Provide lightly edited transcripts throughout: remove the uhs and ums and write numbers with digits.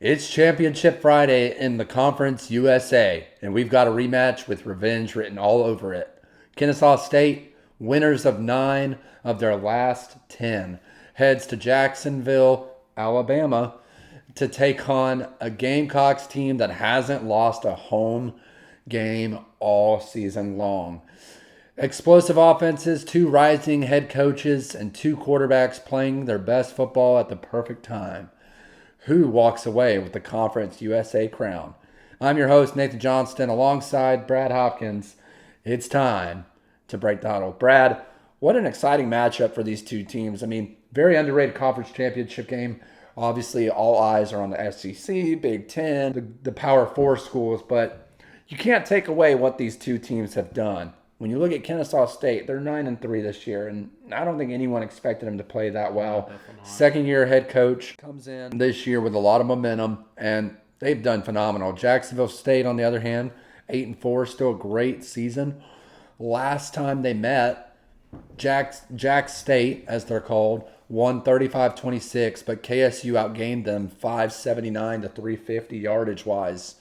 It's Championship Friday in the Conference USA, and we've got a rematch with revenge written all over it. Kennesaw State, winners of 9 of their last 10, heads to Jacksonville, Alabama, to take on a Gamecocks team that hasn't lost a home game all season long. Explosive offenses, 2 rising head coaches, and 2 quarterbacks playing their best football at the perfect time. Who walks away with the Conference USA crown? I'm your host, Nathan Johnston, alongside Brad Hopkins. It's time to break the huddle. Brad, what an exciting matchup for these two teams. I mean, very underrated conference championship game. Obviously, all eyes are on the SEC, Big Ten, the Power Four schools, but you can't take away what these two teams have done. When you look at Kennesaw State, they're 9-3 this year, and I don't think anyone expected them to play that well. Second-year head coach comes in this year with a lot of momentum, and they've done phenomenal. Jacksonville State, on the other hand, 8-4, still a great season. Last time they met, Jack State, as they're called, won 35-26, but KSU outgained them 579 to 350 yardage wise.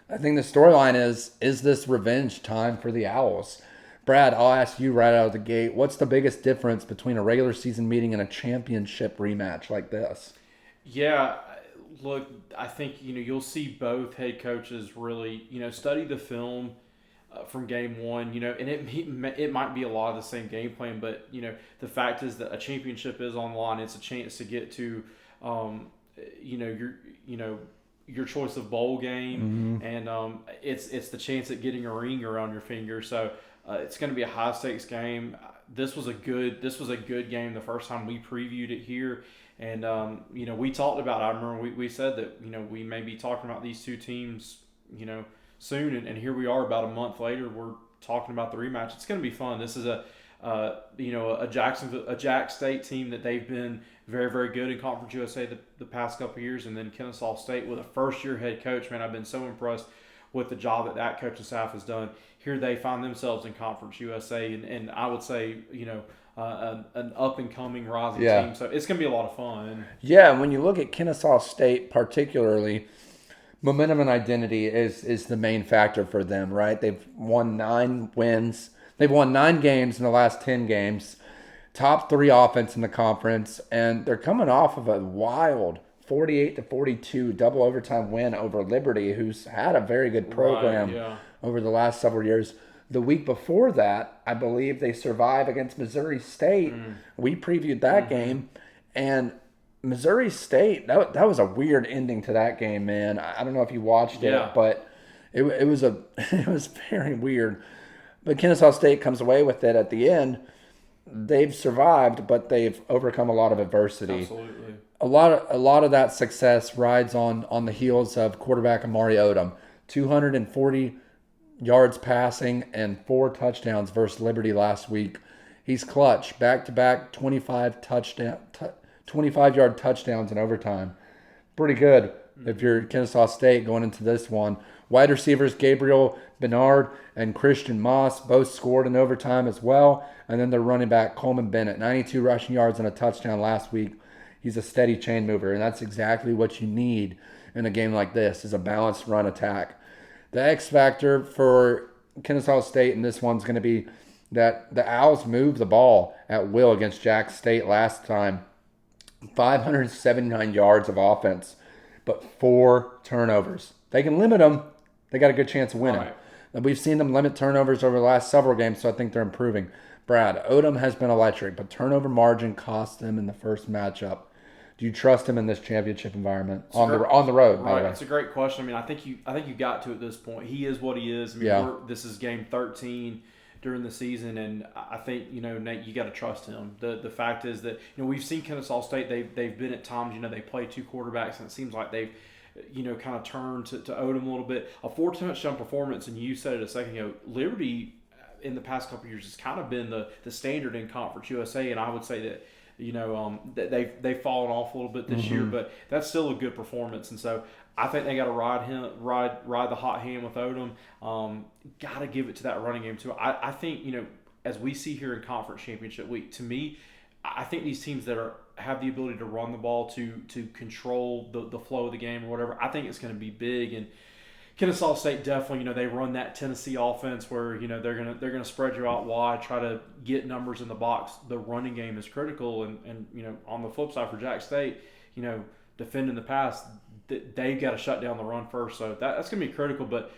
I think the storyline is this revenge time for the Owls? Brad, I'll ask you right out of the gate, what's the biggest difference between a regular season meeting and a championship rematch like this? Yeah, look, I think you'll see both head coaches really study the film from game one. And it might be a lot of the same game plan, but the fact is that a championship is on the line. It's a chance to get to your choice of bowl game, and it's the chance at getting a ring around your finger. So it's going to be a high stakes game. This was a good game the first time we previewed it here, and we talked about. I remember we said that we may be talking about these two teams soon, and here we are about a month later. We're talking about the rematch. It's going to be fun. This is a Jack State team that they've been very, very good in Conference USA the past couple of years, and then Kennesaw State with a first-year head coach. Man, I've been so impressed with the job that coaching staff has done. Here they find themselves in Conference USA, and I would say, an up-and-coming rising team. So it's going to be a lot of fun. Yeah, and when you look at Kennesaw State particularly, momentum and identity is the main factor for them, right? They've won 9 wins. They've won 9 games in the last 10 games. Top 3 offense in the conference, and they're coming off of a wild 48-42 double overtime win over Liberty, who's had a very good program over the last several years. The week before that, I believe they survived against Missouri State. We previewed that game, and Missouri State, that was a weird ending to that game, man. I don't know if you watched it, but it was it was very weird. But Kennesaw State comes away with it at the end. They've survived, but they've overcome a lot of adversity. Absolutely. A lot of that success rides on the heels of quarterback Amari Odom. 240 yards passing and 4 touchdowns versus Liberty last week. He's clutch. Back-to-back 25-yard touchdowns in overtime. Pretty good if you're Kennesaw State going into this one. Wide receivers Gabriel Bernard and Christian Moss both scored in overtime as well. And then their running back Coleman Bennett, 92 rushing yards and a touchdown last week. He's a steady chain mover, and that's exactly what you need in a game like this, is a balanced run attack. The X factor for Kennesaw State in this one's going to be that the Owls moved the ball at will against Jack State last time. 579 yards of offense, but 4 turnovers. They can limit them. They got a good chance of winning. Right. We've seen them limit turnovers over the last several games, so I think they're improving. Brad, Odom has been electric, but turnover margin cost them in the first matchup. Do you trust him in this championship environment on the road? Right, by the way, it's a great question. I mean, I think you got to at this point. He is what he is. I mean, this is game 13 during the season, and I think Nate, you got to trust him. The fact is that we've seen Kennesaw State. They've been at times they play 2 quarterbacks, and it seems like they've kind of turned to Odom a little bit. A 4 touchdown performance, and you said it a second ago. Liberty in the past couple of years has kind of been the standard in Conference USA, and I would say that that they've fallen off a little bit this year, but that's still a good performance. And so I think they got to ride the hot hand with Odom. Got to give it to that running game too. I think as we see here in Conference Championship Week, to me, I think these teams that have the ability to run the ball to control the flow of the game or whatever, I think it's going to be big. And Kennesaw State definitely, they run that Tennessee offense where they're gonna spread you out wide, try to get numbers in the box. The running game is critical, and on the flip side for Jack State, defending the pass, they've got to shut down the run first. So that's gonna be critical. But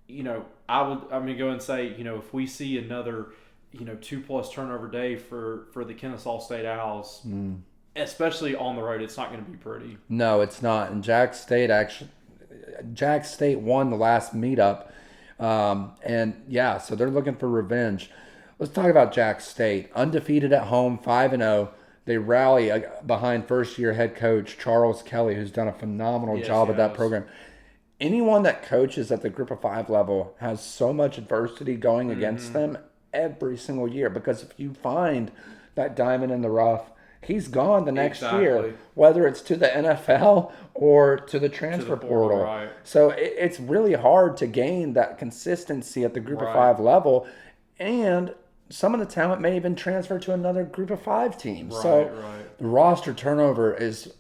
I'm gonna go and say, if we see another 2+ turnover day for the Kennesaw State Owls, especially on the road, it's not going to be pretty. No, it's not. And Jack State won the last meetup. So they're looking for revenge. Let's talk about Jack State. Undefeated at home, 5-0. They rally behind first-year head coach Charles Kelly, who's done a phenomenal job at that program. Anyone that coaches at the Group of 5 level has so much adversity going against them every single year, because if you find that diamond in the rough, he's gone the next year, whether it's to the NFL or to the transfer portal. Right. So it's really hard to gain that consistency at the Group of 5 level, and some of the talent may even transfer to another Group of 5 team. So the roster turnover is,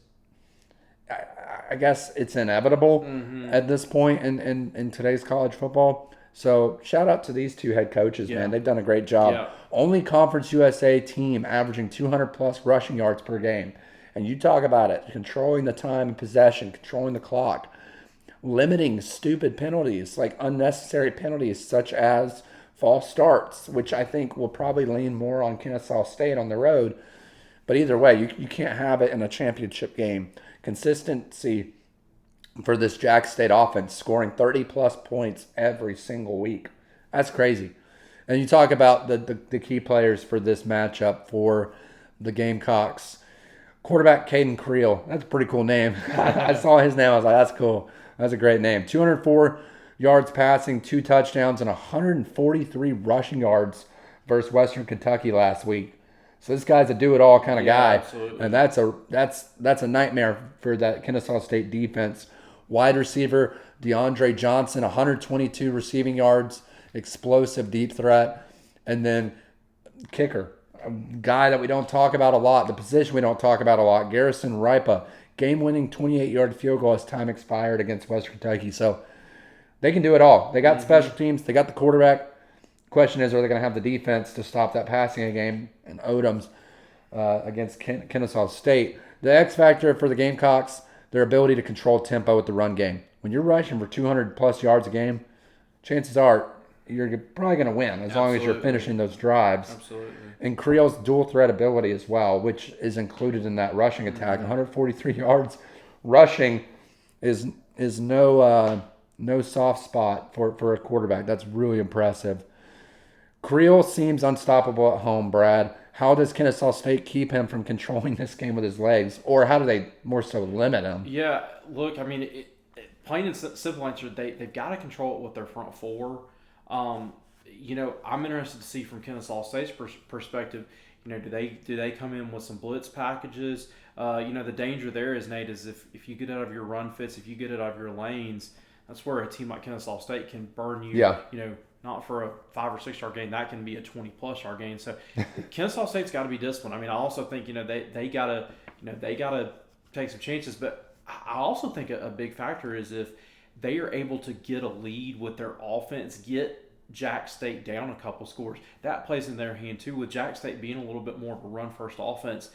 I guess it's inevitable at this point in today's college football. So shout out to these two head coaches, man. They've done a great job. Yeah. Only Conference USA team averaging 200+ rushing yards per game. And you talk about it, controlling the time and possession, controlling the clock, limiting stupid penalties, like unnecessary penalties such as false starts, which I think will probably lean more on Kennesaw State on the road. But either way, you can't have it in a championship game. Consistency for this Jack State offense, scoring 30+ points every single week. That's crazy. And you talk about the key players for this matchup for the Gamecocks. Quarterback Caden Creel. That's a pretty cool name. I saw his name. I was like, that's cool. That's a great name. 204 yards passing, 2 touchdowns, and 143 rushing yards versus Western Kentucky last week. So this guy's a do-it-all kind of guy. Absolutely. And that's a nightmare for that Kennesaw State defense. Wide receiver Nathan Johnston, 122 receiving yards, explosive deep threat. And then kicker, a guy that we don't talk about a lot, the position we don't talk about a lot, Garrison Ripa, game-winning 28-yard field goal as time expired against Western Kentucky. So they can do it all. They got special teams. They got the quarterback. Question is, are they going to have the defense to stop that passing game? And Odom's against Kennesaw State. The X factor for the Gamecocks, their ability to control tempo with the run game. When you're rushing for 200+ yards a game, chances are you're probably going to win as long as you're finishing those drives. Absolutely. And Creel's dual threat ability as well, which is included in that rushing attack. 143 yards rushing is no soft spot for a quarterback. That's really impressive. Creel seems unstoppable at home, Brad. How does Kennesaw State keep him from controlling this game with his legs? Or how do they more so limit him? Yeah, look, I mean, plain and simple answer, they've got to control it with their front four. I'm interested to see from Kennesaw State's perspective, do they come in with some blitz packages? The danger there is, Nate, is if you get out of your run fits, if you get out of your lanes, that's where a team like Kennesaw State can burn you. Yeah. Not for a 5 or 6 yard gain, that can be a 20+ yard gain. So Kennesaw State's got to be disciplined. I mean, I also think they gotta take some chances, but I also think a big factor is if they are able to get a lead with their offense, get Jack State down a couple scores, that plays in their hand too. With Jack State being a little bit more of a run first offense,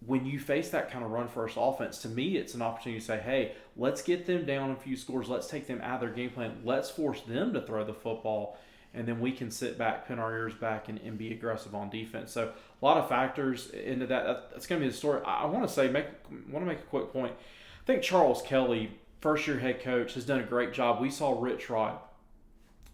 when you face that kind of run first offense, to me, it's an opportunity to say, hey, let's get them down a few scores. Let's take them out of their game plan. Let's force them to throw the football, and then we can sit back, pin our ears back, and be aggressive on defense. So a lot of factors into that. That's going to be the story. I want to make a quick point. I think Charles Kelly, first-year head coach, has done a great job. We saw Rich Rod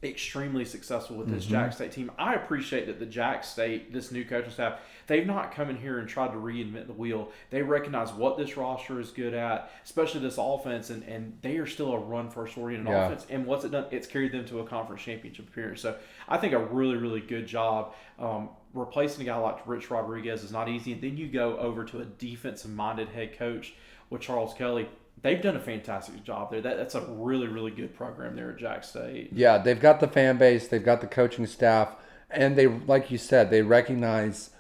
extremely successful with this Jack State team. I appreciate that the Jack State, this new coaching staff, they've not come in here and tried to reinvent the wheel. They recognize what this roster is good at, especially this offense, and they are still a run-first oriented offense. And what's it done? It's carried them to a conference championship appearance. So I think a really, really good job. Replacing a guy like Rich Rodriguez is not easy. And then you go over to a defensive-minded head coach with Charles Kelly. They've done a fantastic job there. That's a really, really good program there at Jack State. Yeah, they've got the fan base, they've got the coaching staff, and they, like you said, they recognize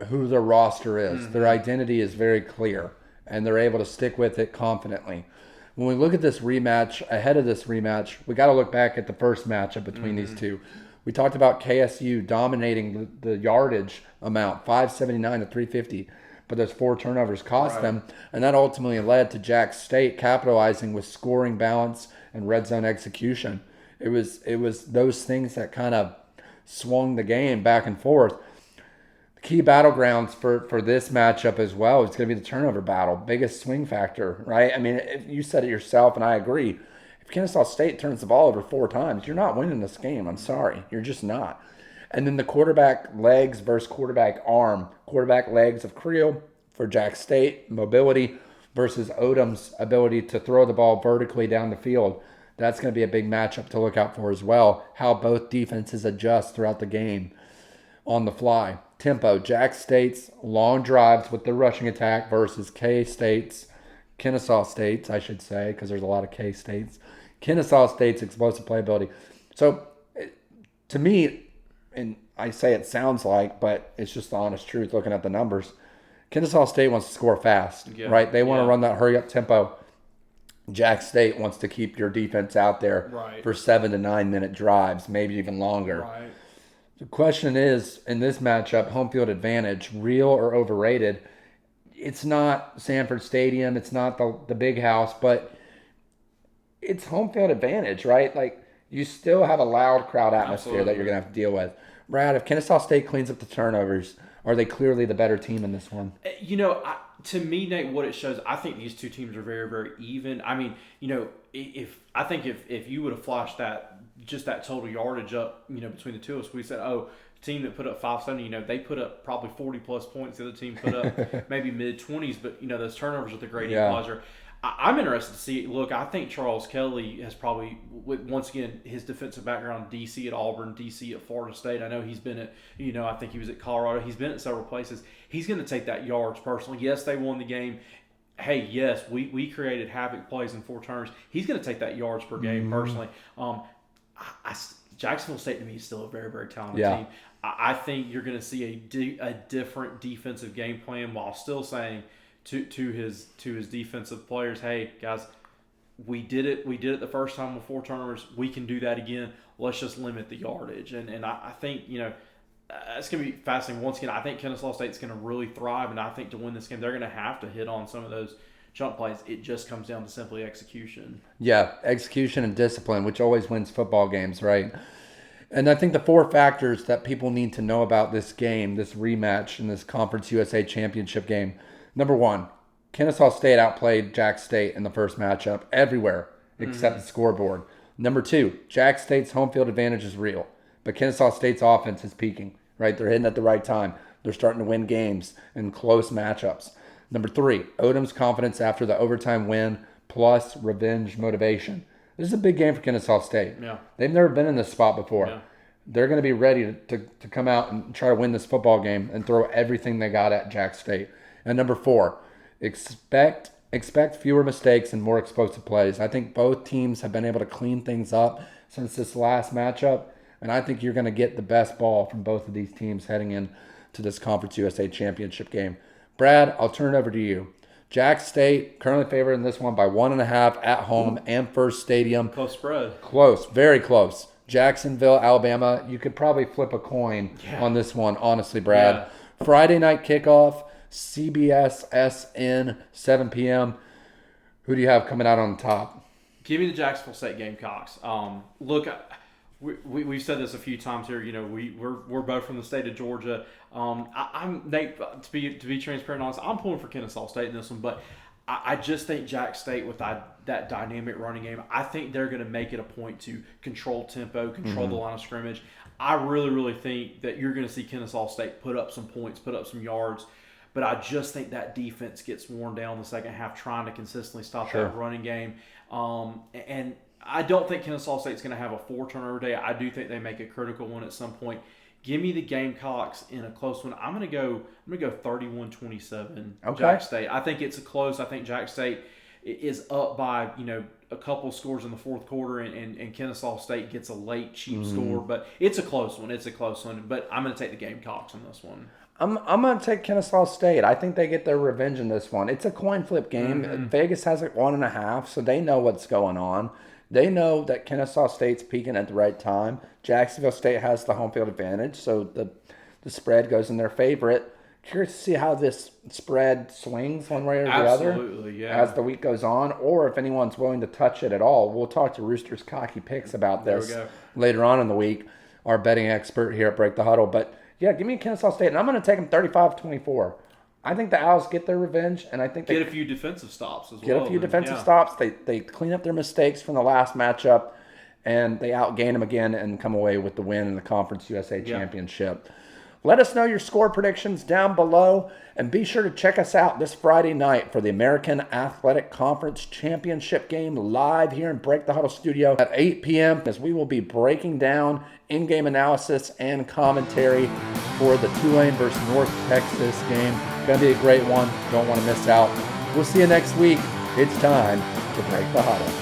who their roster is. Their identity is very clear, and they're able to stick with it confidently. When we look at this rematch, ahead of this rematch, we got to look back at the first matchup between these two. We talked about KSU dominating the yardage amount, 579 to 350, but those 4 turnovers cost them, and that ultimately led to Jack State capitalizing with scoring balance and red zone execution. It was those things that kind of swung the game back and forth. The key battlegrounds for this matchup as well is going to be the turnover battle, biggest swing factor, right? I mean, if you said it yourself, and I agree. If Kennesaw State turns the ball over 4 times, you're not winning this game. I'm sorry. You're just not. And then the quarterback legs versus quarterback arm. Quarterback legs of Creel for Jack State, mobility versus Odom's ability to throw the ball vertically down the field. That's going to be a big matchup to look out for as well, how both defenses adjust throughout the game on the fly. Tempo, Jack State's long drives with the rushing attack versus Kennesaw State's, I should say, because there's a lot of K-States. Kennesaw State's explosive playability. So, to me, and I say it sounds like, but it's just the honest truth looking at the numbers, Kennesaw State wants to score fast, right? They want to run that hurry-up tempo. Jack State wants to keep your defense out there for 7 to 9 minute drives, maybe even longer. Right. The question is, in this matchup, home field advantage, real or overrated? It's not Sanford Stadium. It's not the big house, but it's home field advantage, right? Like, you still have a loud crowd atmosphere that you're going to have to deal with. Brad, if Kennesaw State cleans up the turnovers, are they clearly the better team in this one? To me, Nate, what it shows, I think these two teams are very, very even. I mean, if you would have flashed that total yardage up, between the two of us, we said, the team that put up 570, they put up probably 40 plus points. The other team put up maybe mid 20s, but those turnovers are the great equalizer. I'm interested to see. Look, I think Charles Kelly has probably, once again, his defensive background, DC at Auburn, DC at Florida State. I know he's been at, I think he was at Colorado. He's been at several places. He's going to take that yards personally. Yes, they won the game. Hey, yes, we created havoc plays and 4 turnovers. He's going to take that yards per game personally. Jacksonville State to me is still a very, very talented team. I think you're going to see a different defensive game plan while still saying to his defensive players, hey guys, we did it the first time with 4 turnovers. We can do that again. Let's just limit the yardage. And I think it's going to be fascinating. Once again, I think Kennesaw State's going to really thrive, and I think to win this game, they're going to have to hit on some of those jump plays. It just comes down to simply execution. Yeah, execution and discipline, which always wins football games, right? And I think the 4 factors that people need to know about this game, this rematch in this Conference USA Championship game. Number 1, Kennesaw State outplayed Jack State in the first matchup everywhere except the scoreboard. Number 2, Jack State's home field advantage is real, but Kennesaw State's offense is peaking, right? They're hitting at the right time. They're starting to win games in close matchups. Number 3, Odom's confidence after the overtime win plus revenge motivation. This is a big game for Kennesaw State. Yeah. They've never been in this spot before. Yeah. They're going to be ready to come out and try to win this football game and throw everything they got at Jack State. And number 4, expect fewer mistakes and more explosive plays. I think both teams have been able to clean things up since this last matchup, and I think you're going to get the best ball from both of these teams heading into this Conference USA Championship game. Brad, I'll turn it over to you. Jack State currently favored in this one by 1.5 at home and First Stadium. Close spread. Close, very close. Jacksonville, Alabama. You could probably flip a coin on this one, honestly, Brad. Yeah. Friday night kickoff. CBS SN 7 p.m. Who do you have coming out on top? Give me the Jacksonville State Gamecocks. Look, we've said this a few times here. We're both from the state of Georgia. I'm Nate. To be transparent and honest, I'm pulling for Kennesaw State in this one, but I just think Jack State with that dynamic running game, I think they're going to make it a point to control tempo, control the line of scrimmage. I really, really think that you're going to see Kennesaw State put up some points, put up some yards. But I just think that defense gets worn down the second half trying to consistently stop that running game. And I don't think Kennesaw State's going to have a 4 turnover day. I do think they make a critical one at some point. Give me the Gamecocks in a close one. I'm going to go 31-27 Jack State. I think it's a close. I think Jack State is up by, a couple scores in the fourth quarter, and Kennesaw State gets a late cheap score. But it's a close one. But I'm going to take the Gamecocks on this one. I'm gonna take Kennesaw State. I think they get their revenge in this one. It's a coin flip game. Vegas has it 1.5, so they know what's going on. They know that Kennesaw State's peaking at the right time. Jacksonville State has the home field advantage, so the spread goes in their favor. Curious to see how this spread swings one way or the other as the week goes on, or if anyone's willing to touch it at all. We'll talk to Rooster's Cocky Picks about this later on in the week, our betting expert here at Break the Huddle. But yeah, give me Kennesaw State, and I'm going to take them 35-24. I think the Owls get their revenge, and I think they get a few defensive stops as well. Get a few defensive stops. They clean up their mistakes from the last matchup, and they outgain them again and come away with the win in the Conference USA Championship. Let us know your score predictions down below, and be sure to check us out this Friday night for the American Athletic Conference Championship game live here in Break the Huddle studio at 8 p.m. as we will be breaking down in-game analysis and commentary for the Tulane versus North Texas game. Going to be a great one. Don't want to miss out. We'll see you next week. It's time to Break the Huddle.